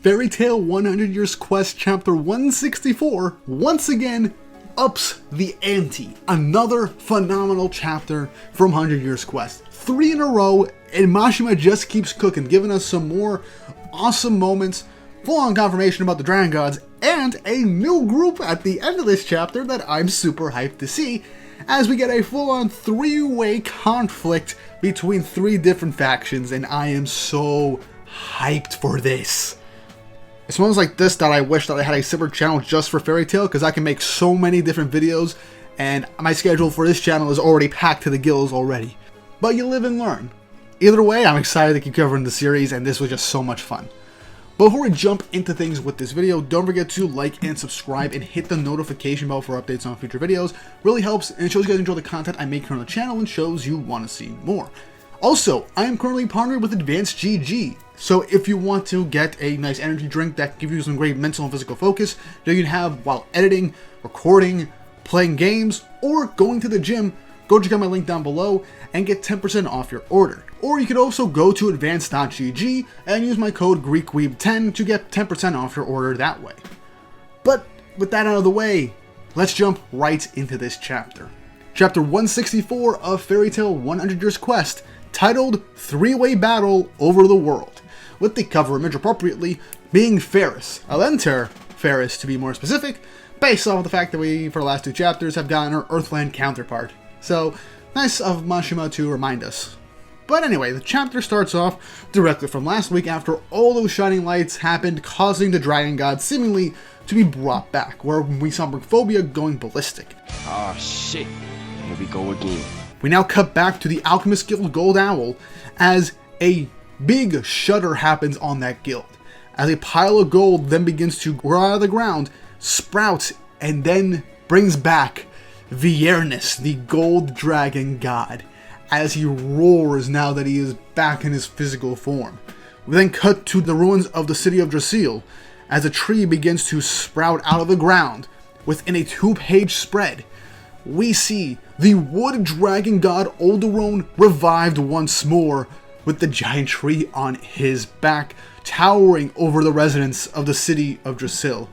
Fairy Tail 100 Years Quest Chapter 164 once again ups the ante. Another phenomenal chapter from 100 Years Quest. 3 in a row, and Mashima just keeps cooking, giving us some more awesome moments, full-on confirmation about the Dragon Gods, and a new group at the end of this chapter that I'm super hyped to see, as we get a full-on 3-way conflict between 3 different factions, and I am so hyped for this. It's moments like this that I wish that I had a separate channel just for Fairy Tail, because I can make so many different videos, and my schedule for this channel is already packed to the gills already. But you live and learn. Either way, I'm excited to keep covering the series, and this was just so much fun. Before we jump into things with this video, don't forget to like and subscribe and hit the notification bell for updates on future videos. Really helps, and it shows you guys enjoy the content I make here on the channel and shows you want to see more. Also, I am currently partnered with Advanced GG, so if you want to get a nice energy drink that gives you some great mental and physical focus that you can have while editing, recording, playing games, or going to the gym, go check out my link down below and get 10% off your order. Or you could also go to advanced.gg and use my code GreekWeeb10 to get 10% off your order that way. But with that out of the way, let's jump right into this chapter. Chapter 164 of Fairy Tail 100 Years Quest, titled 3-Way Battle Over the World, with the cover image appropriately being Faris, Alenter Faris to be more specific, based off of the fact that we, for the last 2 chapters, have gotten our Earthland counterpart. So, nice of Mashima to remind us. But anyway, the chapter starts off directly from last week after all those shining lights happened, causing the Dragon Gods seemingly to be brought back, where we saw Broskie going ballistic. Oh shit, here we go again. We now cut back to the Alchemist Guild Gold Owl as a big shudder happens on that guild, as a pile of gold then begins to grow out of the ground, sprouts, and then brings back Ignias, the gold dragon god, as he roars now that he is back in his physical form. We then cut to the ruins of the city of Drasil, as a tree begins to sprout out of the ground. Within a 2-page spread, we see the wood dragon god Alderone revived once more, with the giant tree on his back, towering over the residents of the city of Drasil.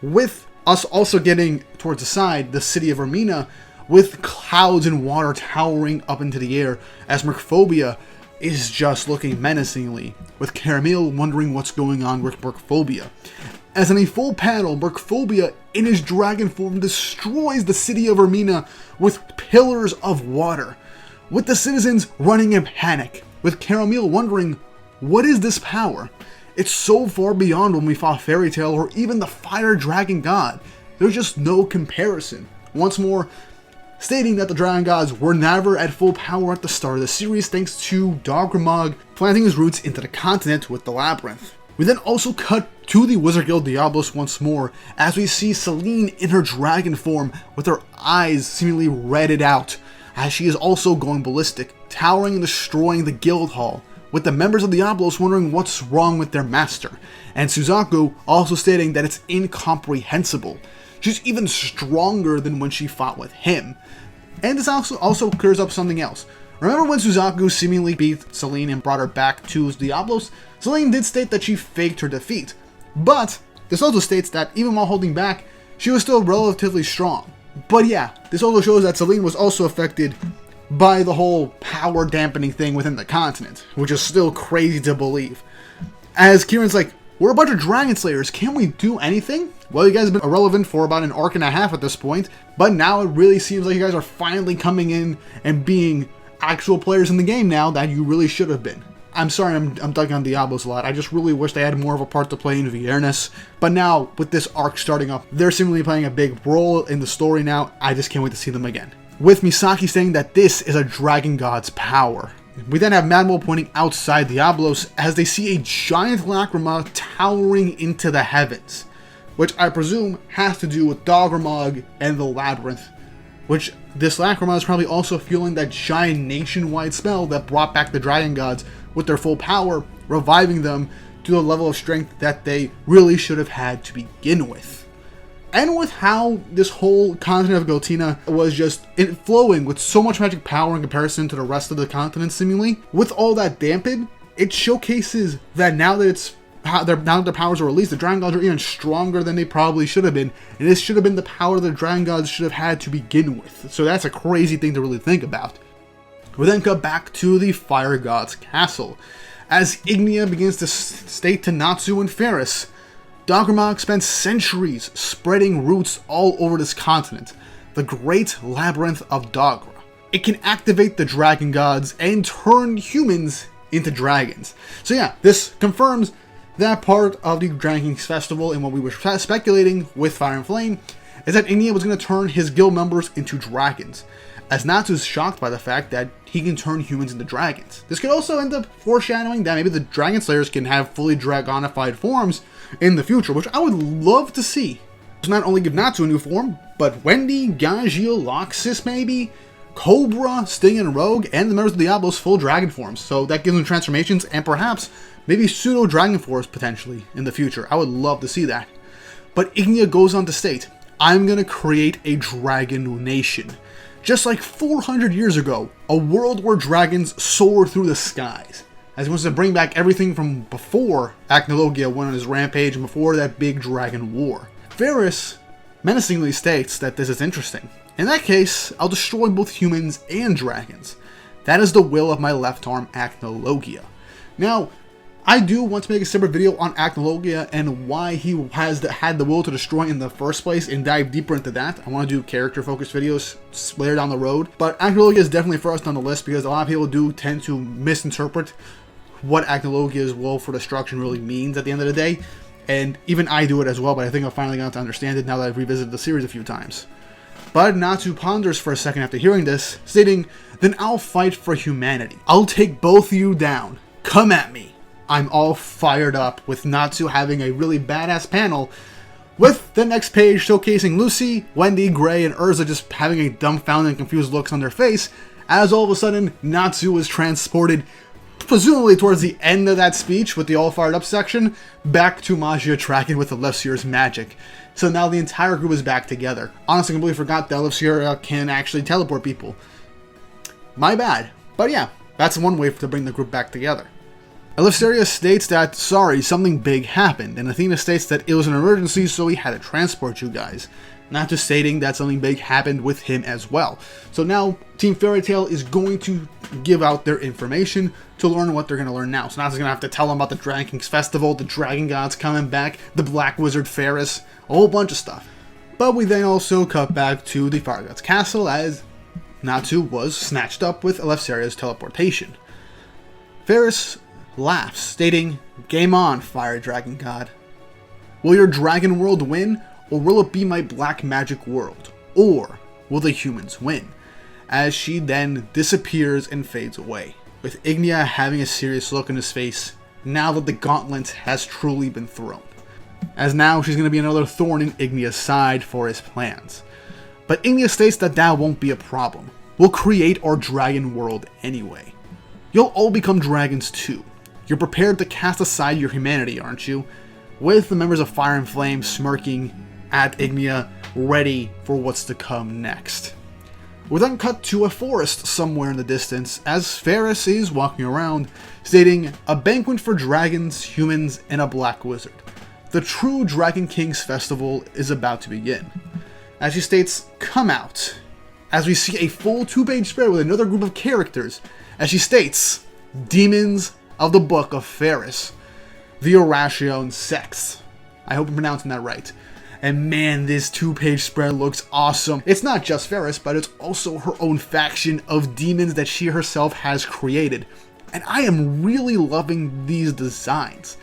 With us also getting towards the side, the city of Ermina, with clouds and water towering up into the air, as Mercphobia is just looking menacingly, with Caramel wondering what's going on with Mercphobia. As in a full panel, Mercphobia in his dragon form destroys the city of Ermina with pillars of water, with the citizens running in panic, with Caramel wondering, what is this power? It's so far beyond when we fought Fairy Tail or even the Fire Dragon God. There's just no comparison. Once more, stating that the Dragon Gods were never at full power at the start of the series thanks to Dogramog planting his roots into the continent with the Labyrinth. We then also cut to the Wizard Guild Diablos once more, as we see Celine in her dragon form with her eyes seemingly redded out, as she is also going ballistic, towering and destroying the guild hall, with the members of Diablos wondering what's wrong with their master, and Suzaku also stating that it's incomprehensible. She's even stronger than when she fought with him. And this also clears up something else. Remember when Suzaku seemingly beat Celine and brought her back to Diablos? Celine did state that she faked her defeat, but this also states that even while holding back, she was still relatively strong. But yeah, this also shows that Celine was also affected by the whole power dampening thing within the continent, which is still crazy to believe. As Kieran's like, we're a bunch of Dragon Slayers, can we do anything? Well, you guys have been irrelevant for about an arc and a half at this point, but now it really seems like you guys are finally coming in and being actual players in the game now that you really should have been. I'm sorry I'm dunking on Diablos a lot, I just really wish they had more of a part to play in Ignias, but now, with this arc starting up, they're seemingly playing a big role in the story now. I just can't wait to see them again. With Misaki saying that this is a Dragon God's power. We then have Manuel pointing outside Diablos as they see a giant lacrima towering into the heavens, which I presume has to do with Dogramog and the Labyrinth, which this lacrima is probably also fueling that giant nationwide spell that brought back the Dragon Gods with their full power, reviving them to the level of strength that they really should have had to begin with. And with how this whole continent of Gotina was just flowing with so much magic power in comparison to the rest of the continent seemingly, with all that dampened, it showcases that now that it's now that their powers are released, the Dragon Gods are even stronger than they probably should have been. And this should have been the power the Dragon Gods should have had to begin with. So that's a crazy thing to really think about. We then cut back to the Fire God's castle. As Ignia begins to state to Natsu and Faris, Doggermog spent centuries spreading roots all over this continent, the Great Labyrinth of Dogra. It can activate the Dragon Gods and turn humans into dragons. So yeah, this confirms that part of the Dragon King's festival and what we were speculating with Fire and Flame is that Ignia was going to turn his guild members into dragons, as Natsu is shocked by the fact that he can turn humans into dragons. This could also end up foreshadowing that maybe the Dragon Slayers can have fully dragonified forms in the future, which I would love to see. To not only give Natsu a new form, but Wendy, Gagil, Loxus maybe, Cobra, Sting, and Rogue, and the members of Diablos full dragon forms. So that gives them transformations and perhaps maybe pseudo dragon forms potentially in the future. I would love to see that. But Ignia goes on to state, I'm going to create a dragon nation. Just like 400 years ago, a world where dragons soar through the skies. As he wants to bring back everything from before Acnologia went on his rampage and before that big dragon war. Faris menacingly states that this is interesting. In that case, I'll destroy both humans and dragons. That is the will of my left arm, Acnologia. Now, I do want to make a separate video on Acnologia and why he had the will to destroy in the first place and dive deeper into that. I want to do character-focused videos later down the road. But Acnologia is definitely first on the list because a lot of people do tend to misinterpret what Acnologia's will for destruction really means at the end of the day. And even I do it as well, but I think I've finally got to understand it now that I've revisited the series a few times. But Natsu ponders for a second after hearing this, stating, then I'll fight for humanity. I'll take both of you down. Come at me. I'm all fired up with Natsu having a really badass panel with the next page showcasing Lucy, Wendy, Gray, and Urza just having a dumbfounded and confused looks on their face as all of a sudden Natsu is transported, presumably towards the end of that speech with the all fired up section, back to Magia Dragon with Elefsir's magic. So now the entire group is back together. Honestly, I completely forgot that Elefsir can actually teleport people. My bad. But yeah, that's one way to bring the group back together. Elefsir states that, sorry, something big happened, and Athena states that it was an emergency, so he had to transport you guys. Not just stating that something big happened with him as well. So now, Team Fairy Tail is going to give out their information to learn what they're going to learn now. So now they're going to have to tell them about the Dragon King's Festival, the Dragon Gods coming back, the Black Wizard Faris, a whole bunch of stuff. But we then also cut back to the Fire God's Castle as Natsu was snatched up with Elefsir's teleportation. Faris laughs, stating, game on, Fire Dragon God. Will your dragon world win, or will it be my black magic world? Or will the humans win? As she then disappears and fades away, with Ignia having a serious look in his face now that the gauntlet has truly been thrown. As now she's going to be another thorn in Ignia's side for his plans. But Ignia states that that won't be a problem. We'll create our dragon world anyway. You'll all become dragons too. You're prepared to cast aside your humanity, aren't you? With the members of Fire and Flame smirking at Ignia, ready for what's to come next. We're then cut to a forest somewhere in the distance as Faris is walking around, stating, a banquet for dragons, humans, and a black wizard. The true Dragon King's festival is about to begin. As she states, come out. As we see a full 2-page spread with another group of characters, as she states, demons of the Book of Faris, the Oracion Sex. I hope I'm pronouncing that right. And man, this 2-page spread looks awesome. It's not just Faris, but it's also her own faction of demons that she herself has created. And I am really loving these designs.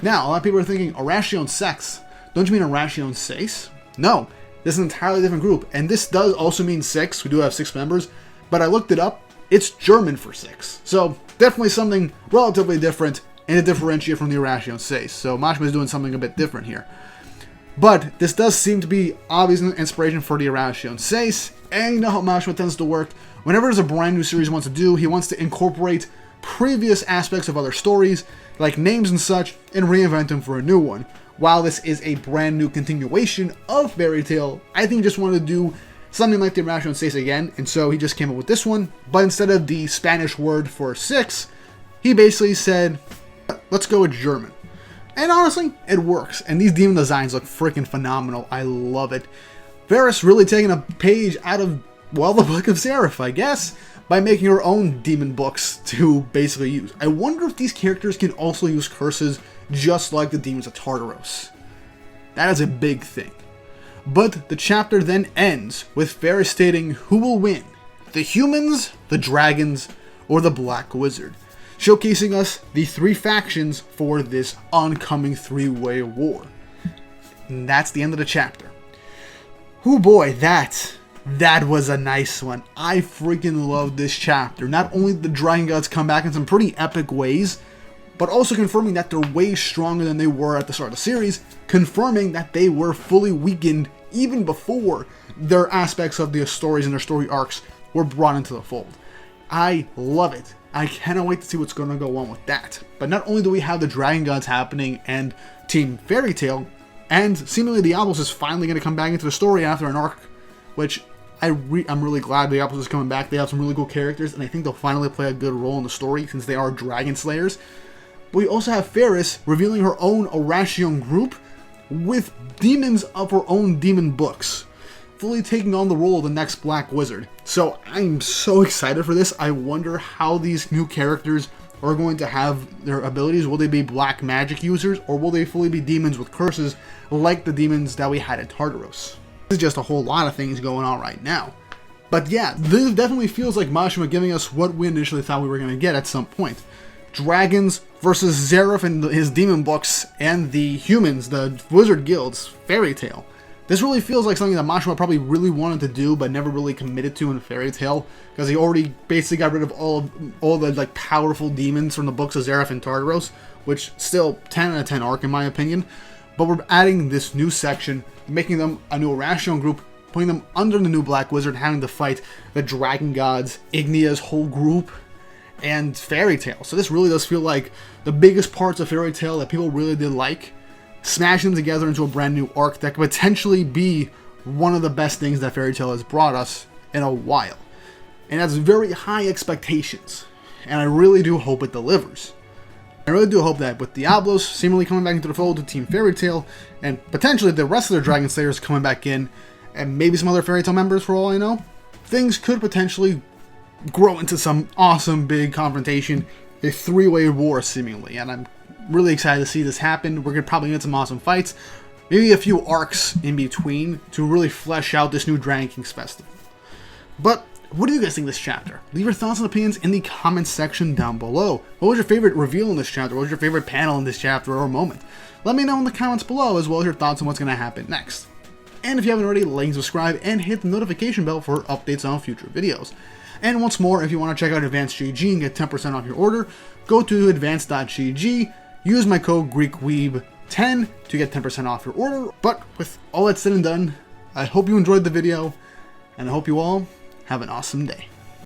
Now, a lot of people are thinking, Oracion Sex, don't you mean Oracion Seis? No, this is an entirely different group. And this does also mean 6. We do have 6 members, but I looked it up. It's German for 6. So definitely something relatively different and to differentiate from the Oracion Seis. So Mashima is doing something a bit different here. But this does seem to be obvious inspiration for the Oracion Seis. And you know how Mashima tends to work. Whenever there's a brand new series he wants to do, he wants to incorporate previous aspects of other stories, like names and such, and reinvent them for a new one. While this is a brand new continuation of Fairy Tail, I think he just wanted to do something like the Oracion Seis again, and so he just came up with this one, but instead of the Spanish word for 6, he basically said, let's go with German. And honestly, it works. And these demon designs look freaking phenomenal. I love it. Faris really taking a page out of, well, the Book of Seraph, I guess, by making her own demon books to basically use. I wonder if these characters can also use curses just like the demons of Tartaros. That is a big thing. But the chapter then ends with Faris stating who will win, the humans, the dragons, or the Black Wizard, showcasing us the 3 factions for this oncoming 3-way war. And that's the end of the chapter. Oh boy, that was a nice one. I freaking love this chapter. Not only did the Dragon Gods come back in some pretty epic ways, but also confirming that they're way stronger than they were at the start of the series, confirming that they were fully weakened even before their aspects of their stories and their story arcs were brought into the fold. I love it. I cannot wait to see what's going to go on with that. But not only do we have the Dragon Gods happening and Team Fairy Tail, and seemingly Diablos is finally going to come back into the story after an arc, which I'm really glad Diablos is coming back. They have some really cool characters, and I think they'll finally play a good role in the story since they are Dragon Slayers. But we also have Faris revealing her own Oration group with demons of her own demon books, fully taking on the role of the next Black Wizard. So I'm so excited for this. I wonder how these new characters are going to have their abilities. Will they be black magic users, or will they fully be demons with curses like the demons that we had in Tartaros? This is just a whole lot of things going on right now. But yeah, this definitely feels like Mashima giving us what we initially thought we were going to get at some point. Dragons versus Seraph and his demon books, and the humans, the wizard guilds, Fairy Tail. This really feels like something that Mashima probably really wanted to do, but never really committed to in Fairy Tail, because he already basically got rid of all the like powerful demons from the books of Seraph and Tartaros, which still 10 out of 10 arc in my opinion. But we're adding this new section, making them a new Oration group, putting them under the new Black Wizard, having to fight the Dragon Gods, Ignias whole group, and Fairy Tail. So this really does feel like the biggest parts of Fairy Tail that people really did like, smashing them together into a brand new arc that could potentially be one of the best things that Fairy Tail has brought us in a while. And that's very high expectations, and I really do hope it delivers. I really do hope that with Diablos seemingly coming back into the fold to Team Fairy Tail, and potentially the rest of their Dragon Slayers coming back in, and maybe some other Fairy Tail members for all I know, things could potentially grow into some awesome big confrontation, a 3-way war seemingly, and I'm really excited to see this happen. We're going to probably get some awesome fights, maybe a few arcs in between to really flesh out this new Dragon Kings festival. But what do you guys think of this chapter? Leave your thoughts and opinions in the comments section down below. What was your favorite reveal in this chapter? What was your favorite panel in this chapter or moment? Let me know in the comments below, as well as your thoughts on what's going to happen next. And if you haven't already, like and subscribe and hit the notification bell for updates on future videos. And once more, if you want to check out Advanced GG and get 10% off your order, go to advanced.gg, use my code GreekWeeb10 to get 10% off your order. But with all that said and done, I hope you enjoyed the video, and I hope you all have an awesome day.